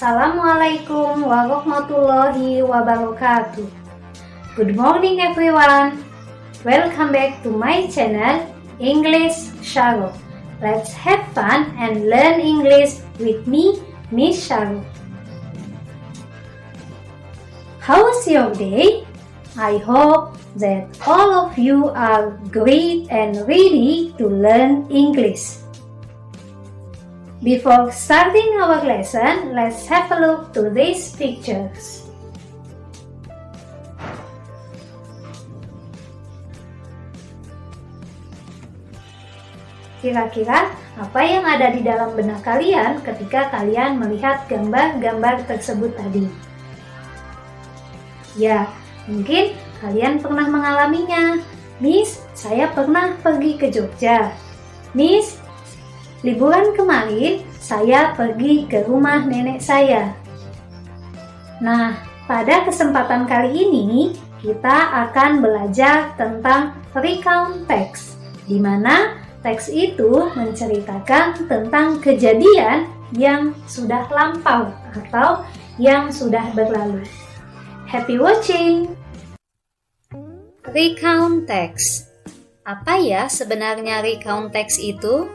Assalamualaikum warahmatullahi wabarakatuh. Good morning everyone. Welcome back to my channel English Sharo. Let's have fun and learn English with me, Miss Sharo. How's your day? I hope that all of you are great and ready to learn English. Before starting our lesson, let's have a look to these pictures. Kira-kira apa yang ada di dalam benak kalian ketika kalian melihat gambar-gambar tersebut tadi? Ya, mungkin kalian pernah mengalaminya. Miss, saya pernah pergi ke Jogja. Miss, liburan kemarin, saya pergi ke rumah nenek saya. Nah, pada kesempatan kali ini, kita akan belajar tentang recount text, di mana teks itu menceritakan tentang kejadian yang sudah lampau atau yang sudah berlalu. Happy watching! Recount text. Apa ya sebenarnya recount text itu?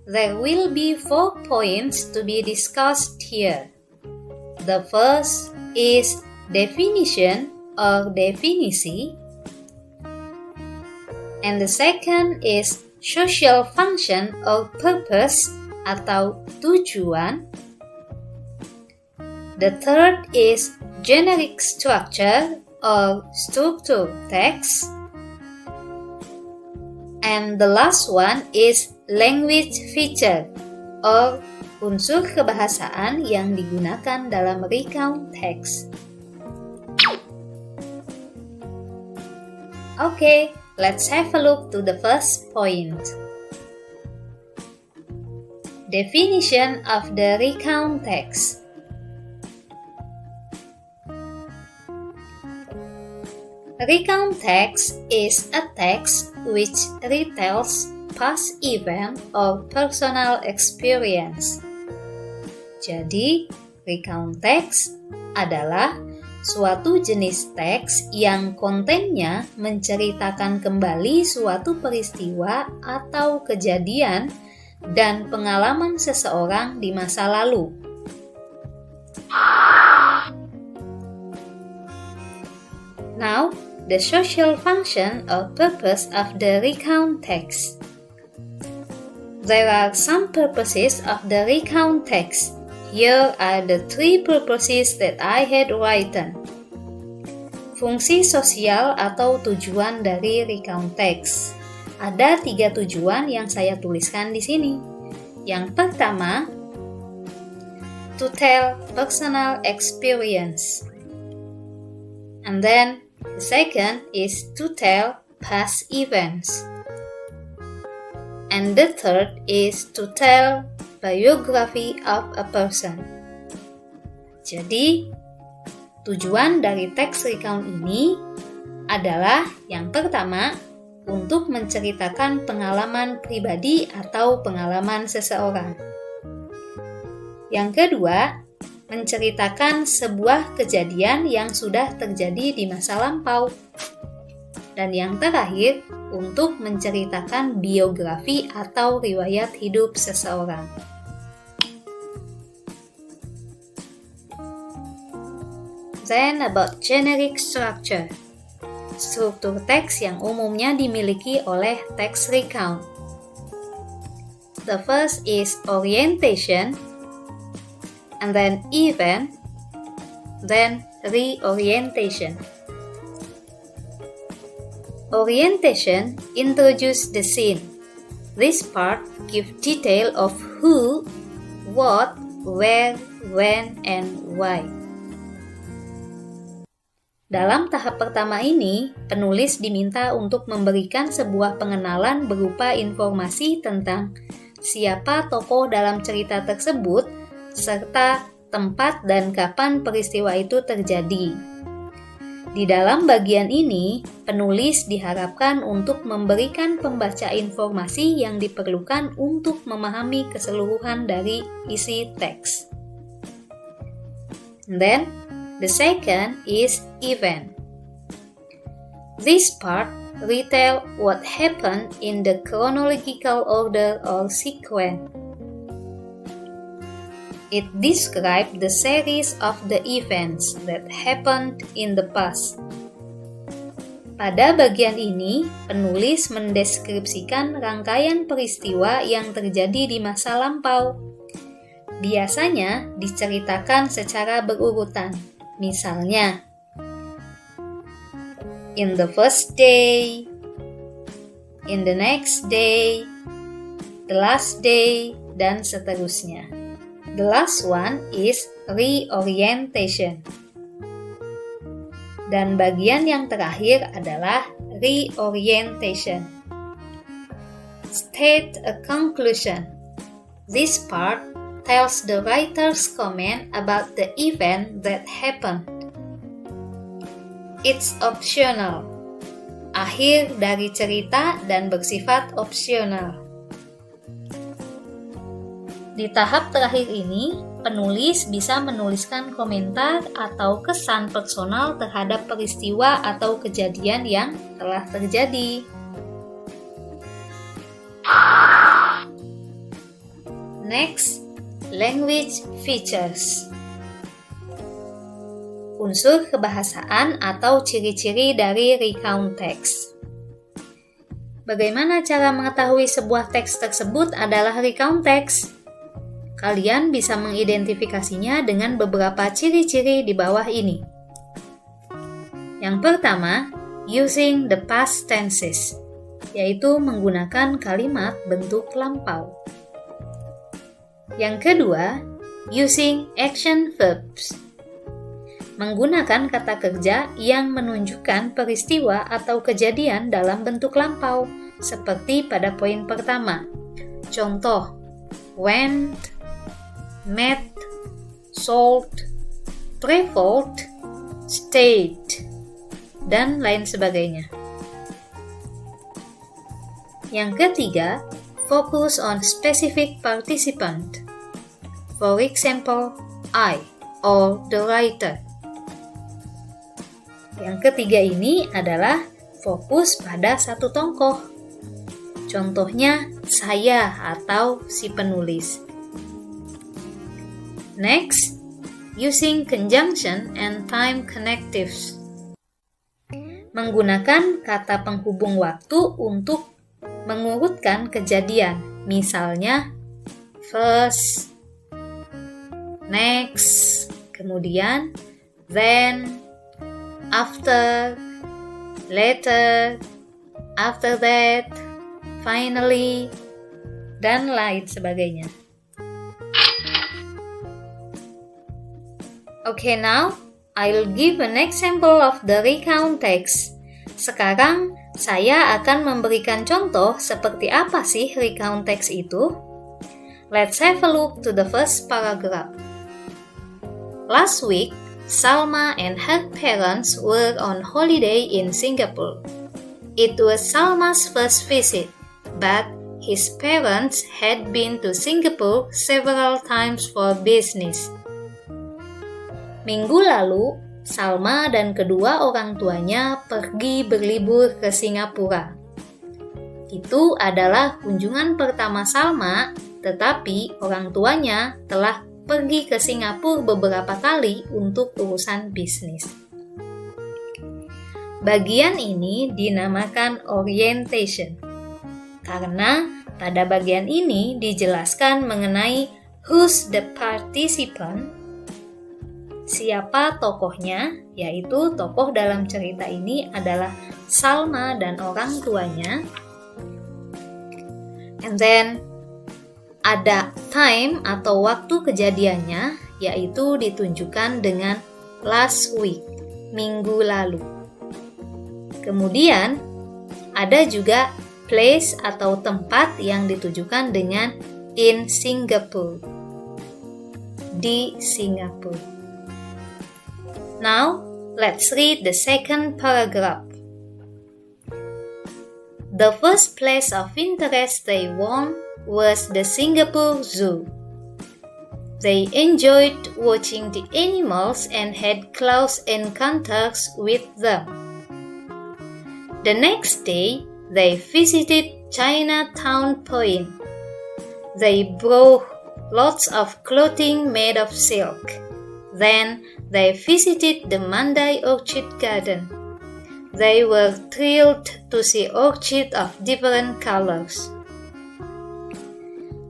There will be 4 points to be discussed here. The first is definition or definisi, and the second is social function or purpose atau tujuan. The third is generic structure or struktur text. And the last one is language feature or unsur kebahasaan yang digunakan dalam recount text. Okay, let's have a look to the first point. Definition of the recount text. Recount text is a text which retells past event or personal experience. Jadi, recount text adalah suatu jenis teks yang kontennya menceritakan kembali suatu peristiwa atau kejadian dan pengalaman seseorang di masa lalu. Now, the social function or purpose of the recount text. There are some purposes of the recount text. Here are the 3 purposes that I had written. Fungsi sosial atau tujuan dari recount text. Ada 3 tujuan yang saya tuliskan di sini. Yang pertama, to tell personal experience. And then, the second is to tell past events. And the third is to tell biography of a person. Jadi, tujuan dari teks recount ini adalah yang pertama, untuk menceritakan pengalaman pribadi atau pengalaman seseorang. Yang kedua, menceritakan sebuah kejadian yang sudah terjadi di masa lampau. Dan yang terakhir, untuk menceritakan biografi atau riwayat hidup seseorang. Then about generic structure. Struktur teks yang umumnya dimiliki oleh teks recount. The first is orientation, and then event, then reorientation. Orientation introduce the scene. This part gives detail of who, what, where, when, and why. Dalam tahap pertama ini, penulis diminta untuk memberikan sebuah pengenalan berupa informasi tentang siapa tokoh dalam cerita tersebut, serta tempat dan kapan peristiwa itu terjadi. Di dalam bagian ini, penulis diharapkan untuk memberikan pembaca informasi yang diperlukan untuk memahami keseluruhan dari isi teks. Then, the second is event. This part retell what happened in the chronological order or sequence. It describes the series of the events that happened in the past. Pada bagian ini, penulis mendeskripsikan rangkaian peristiwa yang terjadi di masa lampau. Biasanya diceritakan secara berurutan. Misalnya, in the first day, in the next day, the last day, dan seterusnya. The last one is reorientation. Dan bagian yang terakhir adalah reorientation. State a conclusion. This part tells the writer's comment about the event that happened. It's optional. Akhir dari cerita dan bersifat opsional. Di tahap terakhir ini, penulis bisa menuliskan komentar atau kesan personal terhadap peristiwa atau kejadian yang telah terjadi. Next, language features. Unsur kebahasaan atau ciri-ciri dari recount text. Bagaimana cara mengetahui sebuah teks tersebut adalah recount text? Kalian bisa mengidentifikasinya dengan beberapa ciri-ciri di bawah ini. Yang pertama, using the past tenses, yaitu menggunakan kalimat bentuk lampau. Yang kedua, using action verbs, menggunakan kata kerja yang menunjukkan peristiwa atau kejadian dalam bentuk lampau, seperti pada poin pertama. Contoh, went, met, sold, traveled, stayed, dan lain sebagainya. Yang ketiga, focus on specific participant. For example, I or the writer. Yang ketiga ini adalah fokus pada satu tokoh. Contohnya, saya atau si penulis. Next, using conjunction and time connectives. Menggunakan kata penghubung waktu untuk mengurutkan kejadian. Misalnya, first, next, kemudian, then, after, later, after that, finally, dan lain sebagainya. Okay, now I'll give an example of the recount text. Sekarang saya akan memberikan contoh seperti apa sih recount text itu. Let's have a look to the first paragraph. Last week, Salma and her parents were on holiday in Singapore. It was Salma's first visit, but his parents had been to Singapore several times for business. Minggu lalu, Salma dan kedua orang tuanya pergi berlibur ke Singapura. Itu adalah kunjungan pertama Salma, tetapi orang tuanya telah pergi ke Singapura beberapa kali untuk urusan bisnis. Bagian ini dinamakan orientation, karena pada bagian ini dijelaskan mengenai who's the participant, siapa tokohnya, yaitu tokoh dalam cerita ini adalah Salma dan orang tuanya. And then ada time atau waktu kejadiannya, yaitu ditunjukkan dengan last week, minggu lalu. Kemudian ada juga place atau tempat yang ditujukan dengan in Singapore, di Singapura. Now, Let's read the second paragraph. The first place of interest they won was the Singapore Zoo. They enjoyed watching the animals and had close encounters with them. The next day, they visited Chinatown Point. They brought lots of clothing made of silk. Then they visited the Mandai Orchid Garden. They were thrilled to see orchids of different colors.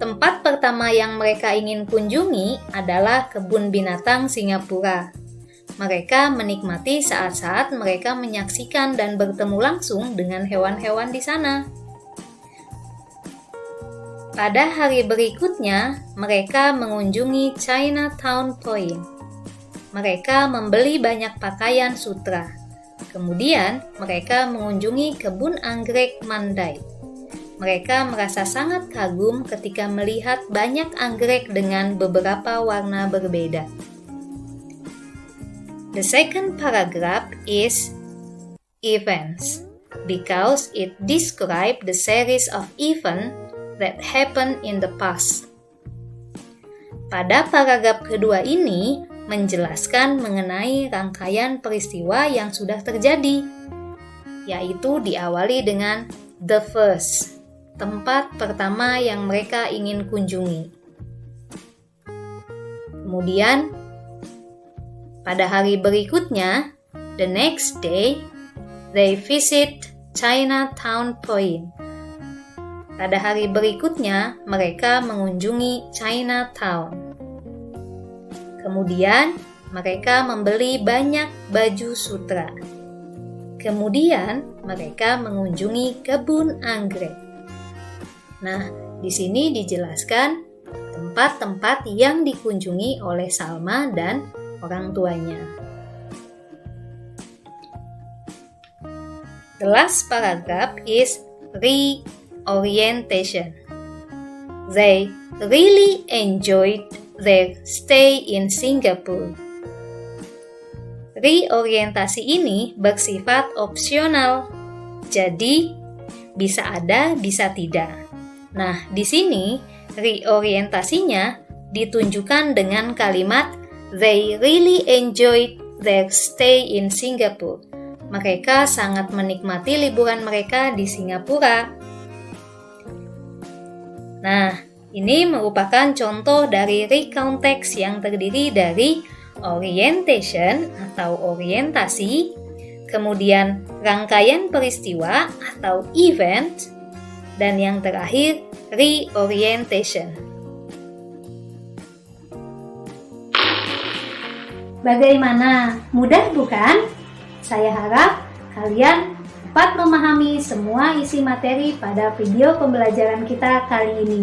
Tempat pertama yang mereka ingin kunjungi adalah kebun binatang Singapura. Mereka menikmati saat-saat mereka menyaksikan dan bertemu langsung dengan hewan-hewan di sana. Pada hari berikutnya, mereka mengunjungi Chinatown Point. Mereka membeli banyak pakaian sutra. Kemudian, mereka mengunjungi kebun anggrek Mandai. Mereka merasa sangat kagum ketika melihat banyak anggrek dengan beberapa warna berbeda. The second paragraph is events, because it describes the series of events that happened in the past. Pada paragraf kedua ini, menjelaskan mengenai rangkaian peristiwa yang sudah terjadi, yaitu diawali dengan the first, tempat pertama yang mereka ingin kunjungi. Kemudian, pada hari berikutnya, the next day, they visit Chinatown Point. Pada hari berikutnya, mereka mengunjungi Chinatown. Kemudian, mereka membeli banyak baju sutra. Kemudian, mereka mengunjungi kebun anggrek. Nah, di sini dijelaskan tempat-tempat yang dikunjungi oleh Salma dan orang tuanya. The last paragraph is reorientation. They really enjoyed their stay in Singapore. Reorientasi ini bersifat opsional, jadi bisa ada, bisa tidak. Nah, di sini reorientasinya ditunjukkan dengan kalimat they really enjoyed their stay in Singapore. Mereka sangat menikmati liburan mereka di Singapura. Nah, ini merupakan contoh dari recount text yang terdiri dari orientation atau orientasi, kemudian rangkaian peristiwa atau event, dan yang terakhir reorientation. Bagaimana? Mudah bukan? Saya harap kalian dapat memahami semua isi materi pada video pembelajaran kita kali ini.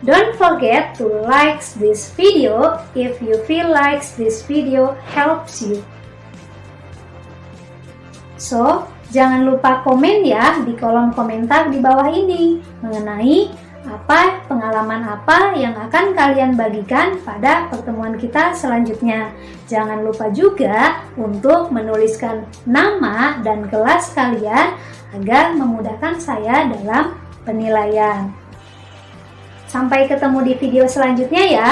Don't forget to like this video if you feel like this video helps you. So, jangan lupa komen ya di kolom komentar di bawah ini mengenai pengalaman apa yang akan kalian bagikan pada pertemuan kita selanjutnya. Jangan lupa juga untuk menuliskan nama dan kelas kalian agar memudahkan saya dalam penilaian. Sampai ketemu di video selanjutnya ya.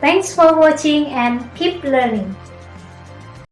Thanks for watching and keep learning.